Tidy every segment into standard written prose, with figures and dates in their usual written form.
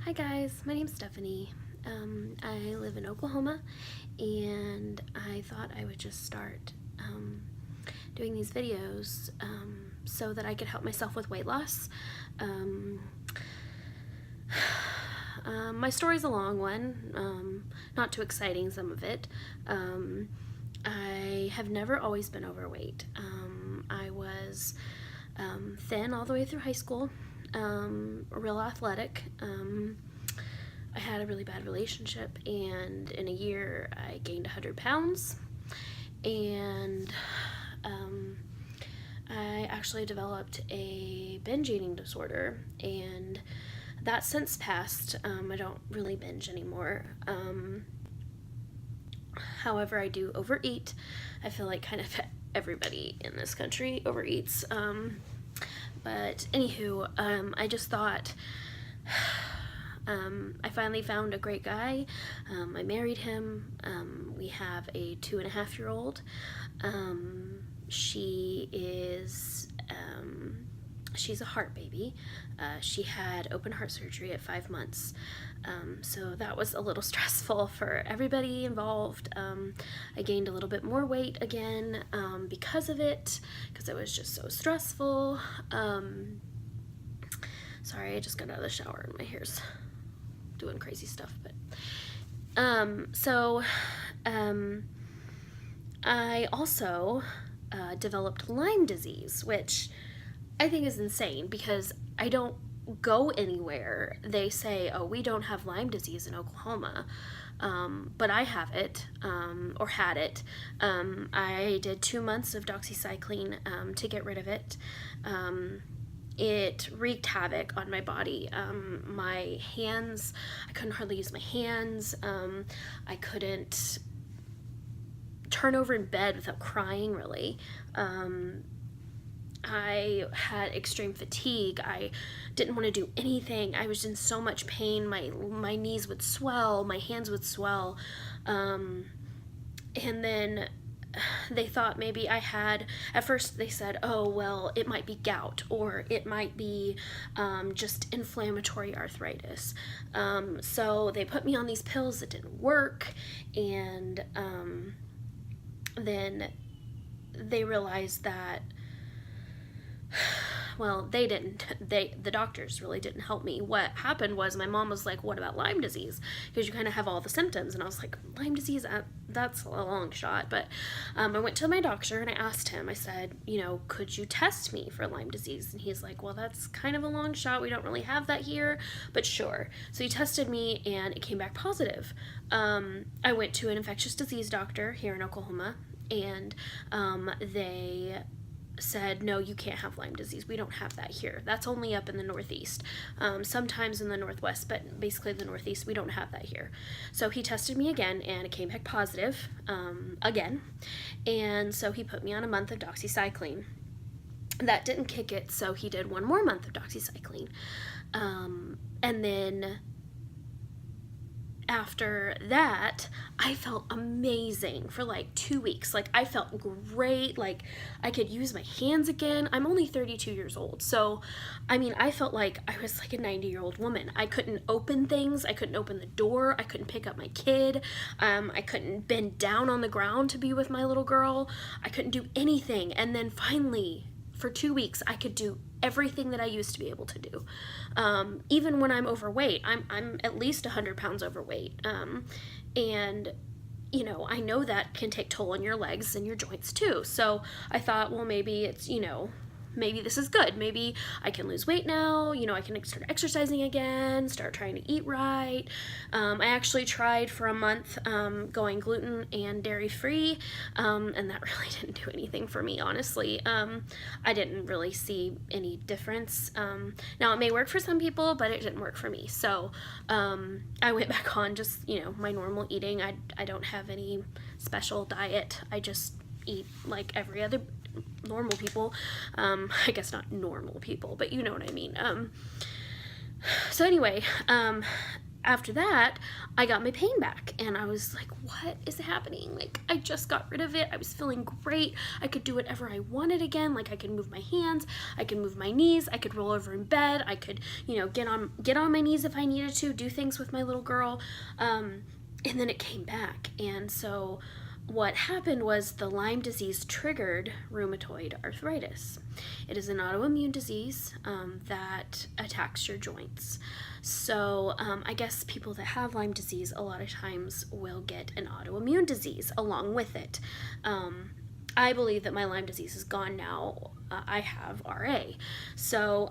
Hi guys, my name's Stephanie. I live in Oklahoma, and I thought I would just start doing these videos so that I could help myself with weight loss. My story's a long one, not too exciting, some of it. I have never always been overweight. I was thin all the way through high school, real athletic. I had a really bad relationship, and in a year I gained 100 pounds, and I actually developed a binge eating disorder, and that's since passed. I don't really binge anymore. However, I do overeat. I feel like kind of everybody in this country overeats. But anywho, I just thought, I finally found a great guy. I married him. We have a 2.5-year-old. She's a heart baby. She had open heart surgery at 5 months. So that was a little stressful for everybody involved. I gained a little bit more weight again because of it, because it was just so stressful. Sorry, I just got out of the shower and my hair's doing crazy stuff, but I also developed Lyme disease, which I think is insane because I don't go anywhere. They say, oh, we don't have Lyme disease in Oklahoma, but I have it, or had it. I did 2 months of doxycycline to get rid of it. It wreaked havoc on my body. My hands, I couldn't hardly use my hands. I couldn't turn over in bed without crying, really. I had extreme fatigue. I didn't want to do anything. I was in so much pain. My knees would swell, my hands would swell. And then they thought maybe I had, at first they said, oh, well, it might be gout, or it might be just inflammatory arthritis. So they put me on these pills that didn't work, and then they realized that, well, the doctors really didn't help me. What happened was my mom was like, what about Lyme disease? Because you kind of have all the symptoms. And I was like, Lyme disease, that's a long shot. But I went to my doctor and I asked him, I said, could you test me for Lyme disease? And he's like, well, that's kind of a long shot. We don't really have that here, but sure. So he tested me and it came back positive. I went to an infectious disease doctor here in Oklahoma, and they said, no, you can't have Lyme disease. We don't have that here. That's only up in the Northeast. Sometimes in the Northwest, but basically the Northeast, we don't have that here. So he tested me again, and it came back positive again. And so he put me on a month of doxycycline. That didn't kick it, so he did 1 more month of doxycycline. And then after that, I felt amazing for like 2 weeks. Like, I felt great. Like, I could use my hands again. I'm only 32 years old. So, I mean, I felt like I was like a 90-year-old woman. I couldn't open things. I couldn't open the door. I couldn't pick up my kid. I couldn't bend down on the ground to be with my little girl. I couldn't do anything. And then finally, for 2 weeks, I could do everything that I used to be able to do. Even when I'm overweight, I'm at least 100 pounds overweight. And I know that can take toll on your legs and your joints too. So I thought, well, maybe it's, maybe this is good. Maybe I can lose weight now. I can start exercising again, start trying to eat right. I actually tried for a month going gluten and dairy free, and that really didn't do anything for me, honestly. I didn't really see any difference. Now, it may work for some people, but it didn't work for me. So I went back on just, my normal eating. I don't have any special diet. I just eat like every other normal people. I guess not normal people, but you know what I mean. So anyway, after that, I got my pain back, and I was like, what is happening? Like, I just got rid of it. I was feeling great. I could do whatever I wanted again. Like, I could move my hands, I could move my knees, I could roll over in bed, I could, get on my knees if I needed to, do things with my little girl. And then it came back. And so what happened was the Lyme disease triggered rheumatoid arthritis. It is an autoimmune disease that attacks your joints. So I guess people that have Lyme disease a lot of times will get an autoimmune disease along with it. I believe that my Lyme disease is gone now. I have RA. So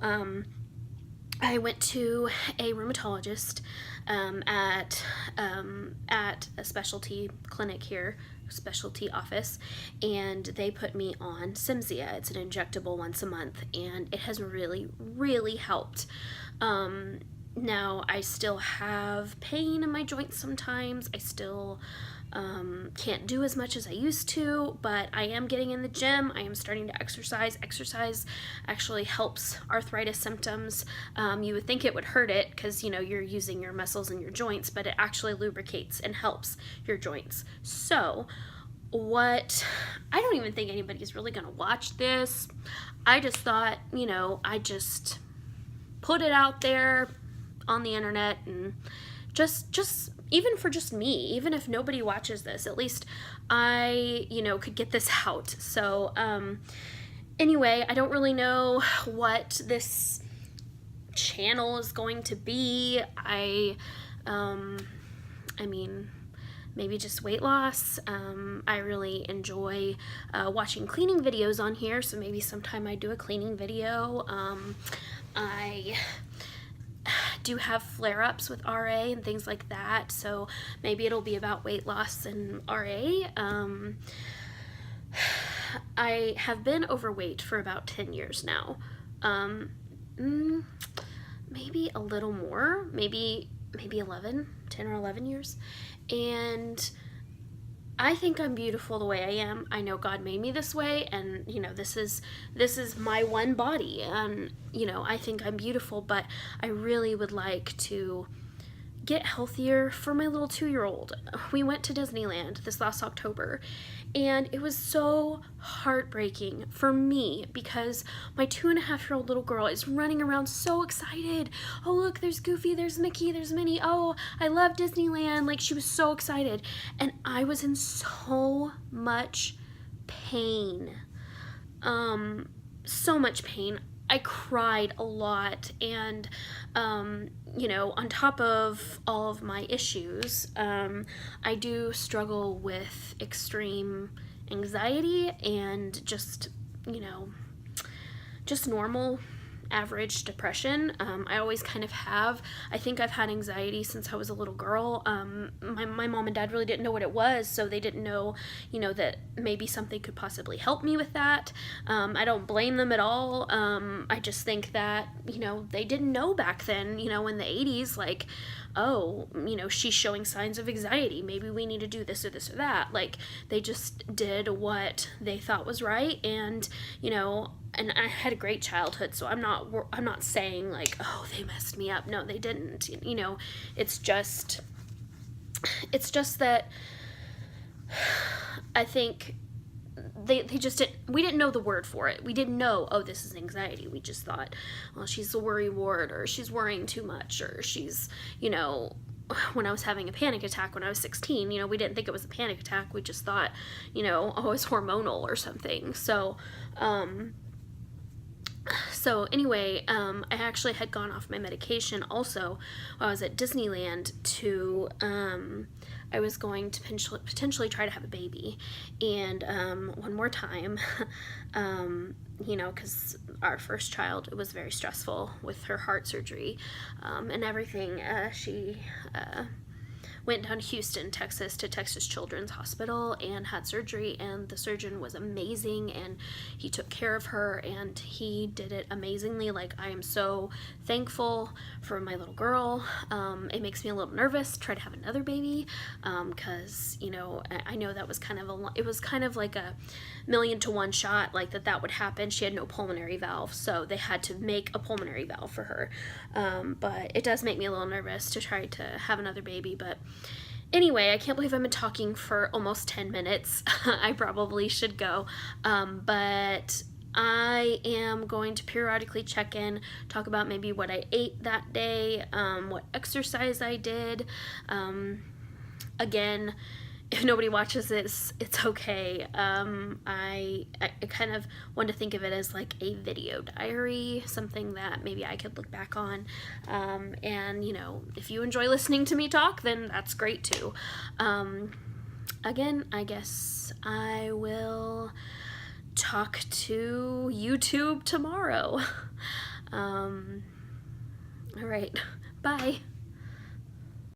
I went to a rheumatologist at a specialty clinic here, specialty office, and they put me on Cimzia. It's an injectable once a month, and it has really, really helped. Now I still have pain in my joints sometimes. I still can't do as much as I used to, but I am getting in the gym. I am starting to exercise. Exercise actually helps arthritis symptoms. You would think it would hurt it because, you're using your muscles and your joints, but it actually lubricates and helps your joints. So I don't even think anybody's really going to watch this. I just thought, I just put it out there on the internet, and just even for just me, even if nobody watches this, at least I could get this out. So anyway, I don't really know what this channel is going to be. I mean, maybe just weight loss. I really enjoy watching cleaning videos on here, so maybe sometime I do a cleaning video. I do have flare-ups with RA and things like that, so maybe it'll be about weight loss and RA. I have been overweight for about 10 years now. Maybe a little more, maybe 10 or 11 years. And I think I'm beautiful the way I am. I know God made me this way, and this is my one body, and I think I'm beautiful, but I really would like to get healthier for my little 2-year-old. We went to Disneyland this last October, and it was so heartbreaking for me because my 2.5-year-old little girl is running around so excited. Oh, look, there's Goofy, there's Mickey, there's Minnie. Oh, I love Disneyland. Like, she was so excited. And I was in so much pain. So much pain. I cried a lot, and on top of all of my issues, I do struggle with extreme anxiety and just normal average depression. I always kind of have. I think I've had anxiety since I was a little girl. My mom and dad really didn't know what it was, so they didn't know, that maybe something could possibly help me with that. I don't blame them at all. I just think that, they didn't know back then, in the 80s, like, oh, she's showing signs of anxiety. Maybe we need to do this or this or that. Like, they just did what they thought was right, and, and I had a great childhood, so I'm not saying like, oh, they messed me up. No, they didn't. It's just that I think they just didn't, we didn't know the word for it. We didn't know, oh, this is anxiety. We just thought, well, she's a worry wart, or she's worrying too much, or she's, when I was having a panic attack when I was 16, we didn't think it was a panic attack. We just thought, oh, it's hormonal or something. So anyway, I actually had gone off my medication also while I was at Disneyland to, I was going to potentially try to have a baby. And one more time, because our first child, it was very stressful with her heart surgery and everything. She went down to Houston, Texas to Texas Children's Hospital and had surgery, and the surgeon was amazing and he took care of her and he did it amazingly. Like, I am so thankful for my little girl. It makes me a little nervous to try to have another baby, because you know, I know that was kind of it was kind of like a 1,000,000 to 1 shot, like that would happen. She had no pulmonary valve, so they had to make a pulmonary valve for her. But it does make me a little nervous to try to have another baby. But anyway, I can't believe I've been talking for almost 10 minutes. I probably should go. But I am going to periodically check in, talk about maybe what I ate that day, what exercise I did. Again, if nobody watches this, it's okay. I kind of want to think of it as like a video diary, something that maybe I could look back on. And, you know, if you enjoy listening to me talk, then that's great too. Again, I guess I will talk to YouTube tomorrow. All right, bye.